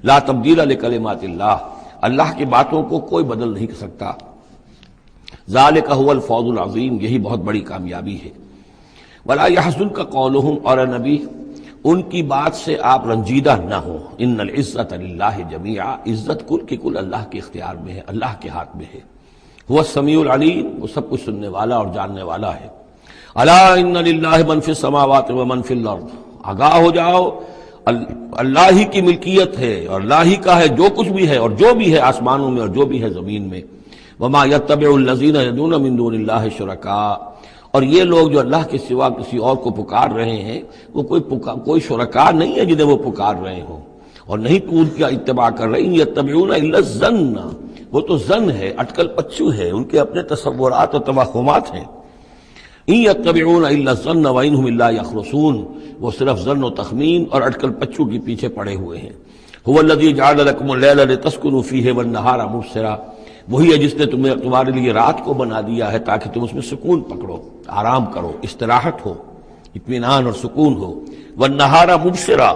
لا تبدیل لکلمات اللہ، اللہ کی باتوں کو کوئی بدل نہیں کر سکتا۔ ذالک هو الفوز العظیم، یہی بہت بڑی کامیابی ہے۔ ولا یحزنک قولہم، اور اے نبی ان کی بات سے آپ رنجیدہ نہ ہو۔ ان العزت للہ جمیعا، عزت کل کی کل اللہ کے اختیار میں ہے، اللہ کے ہاتھ میں ہے۔ هو السمیع العلیم، وہ سب کچھ سننے والا اور جاننے والا ہے۔ الا ان للہ من فی السماوات ومن فی الارض، آگاہ ہو جاؤ اللہ ہی کی ملکیت ہے اور اللہ ہی کا ہے جو کچھ بھی ہے اور جو بھی ہے آسمانوں میں اور جو بھی ہے زمین میں۔ وما یتبع الذین یدعون من دون اللہ شرکاء، اور یہ لوگ جو اللہ کے سوا کسی اور کو پکار رہے ہیں وہ کوئی شرکاء نہیں ہے جنہیں وہ پکار رہے ہوں، اور نہیں تو ان کا اتباع کر رہے ہیں۔ یتبعون الا الظن، وہ تو ظن ہے، اٹکل پچو ہے، ان کے اپنے تصورات اور توہمات ہیں۔ ان یتبعون الا الظن وان هم الا یخرصون، وہ صرف ظن و تخمین اور اٹکل پچو کے پیچھے پڑے ہوئے ہیں۔ هو الذی جعل لكم الليل لتسكنوا فيه والنهار مبصرا، وہی ہے جس نے تمہارے لیے رات کو بنا دیا ہے تاکہ تم اس میں سکون پکڑو، آرام کرو، استراحت ہو، اطمینان اور سکون ہو۔ والنهار مبصرا،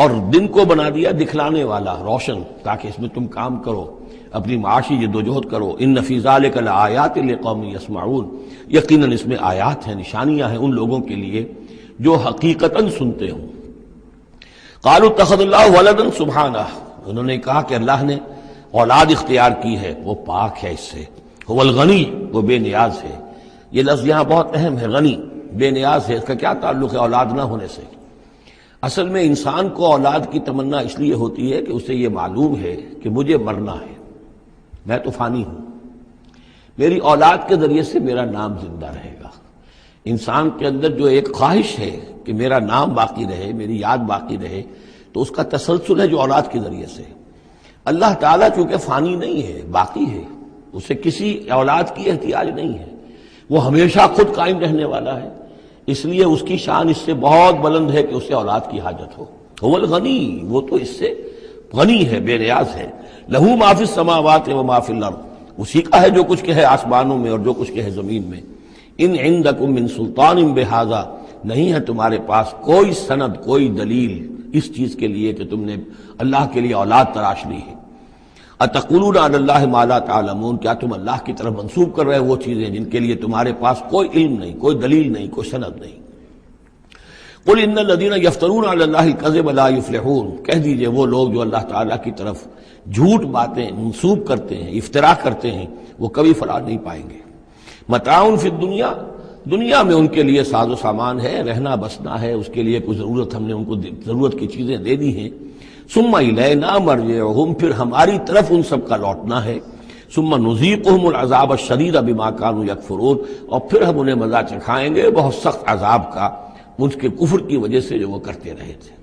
اور دن کو بنا دیا دکھلانے والا، روشن، تاکہ اس میں تم کام کرو، اپنی معاشی جدوجہد کرو۔ ان فی ذلک لآیات لقوم یسمعون، یقیناً اس میں آیات ہیں، نشانیاں ہیں ان لوگوں کے لیے جو حقیقتاً سنتے ہوں۔ قالوا اتخذ اللہ ولدا سبحانہ، انہوں نے کہا کہ اللہ نے اولاد اختیار کی ہے، وہ پاک ہے اس سے۔ هو الغنی، وہ بے نیاز ہے۔ یہ لفظ یہاں بہت اہم ہے، غنی، بے نیاز ہے۔ اس کا کیا تعلق ہے اولاد نہ ہونے سے؟ اصل میں انسان کو اولاد کی تمنا اس لیے ہوتی ہے کہ اسے یہ معلوم ہے کہ مجھے مرنا ہے، میں تو فانی ہوں، میری اولاد کے ذریعے سے میرا نام زندہ رہے گا۔ انسان کے اندر جو ایک خواہش ہے کہ میرا نام باقی رہے، میری یاد باقی رہے، تو اس کا تسلسل ہے جو اولاد کے ذریعے سے۔ اللہ تعالیٰ چونکہ فانی نہیں ہے، باقی ہے، اسے کسی اولاد کی احتیاج نہیں ہے، وہ ہمیشہ خود قائم رہنے والا ہے، اس لیے اس کی شان اس سے بہت بلند ہے کہ اسے اولاد کی حاجت ہو۔ هو الغنی، وہ تو اس سے غنی ہے، بے نیاز ہے۔ لہو ما فی السماوات و ما فی الارض، اسی کا ہے جو کچھ کہ ہے آسمانوں میں اور جو کچھ کہ ہے زمین میں۔ ان عندکم من سلطان بہذا، نہیں ہے تمہارے پاس کوئی سند، کوئی دلیل اس چیز کے لیے کہ تم نے اللہ کے لیے اولاد تراش لی ہے۔ اتقولون علی اللہ ما لا تعلمون، کیا تم اللہ کی طرف منسوب کر رہے ہو وہ چیزیں جن کے لیے تمہارے پاس کوئی علم نہیں، کوئی دلیل نہیں، کوئی سند نہیں۔ قل ان الذین یفترون علی اللہ الکذب لا یفلحون، کہہ دیجئے وہ لوگ جو اللہ تعالیٰ کی طرف جھوٹ باتیں منسوب کرتے ہیں، افتراء کرتے ہیں، وہ کبھی فلاح نہیں پائیں گے۔ متاع فی الدنیا، دنیا میں ان کے لیے ساز و سامان ہے، رہنا بسنا ہے، اس کے لیے کوئی ضرورت ہم نے ان کو ضرورت کی چیزیں دے دی ہیں۔ ثم الینا مرجعہم، پھر ہماری طرف ان سب کا لوٹنا ہے۔ ثم نذیقہم العذاب الشدید بما کانوا یکفرون، اور پھر ہم انہیں مزہ چکھائیں گے بہت سخت عذاب کا، ان کے کفر کی وجہ سے جو وہ کرتے رہے تھے۔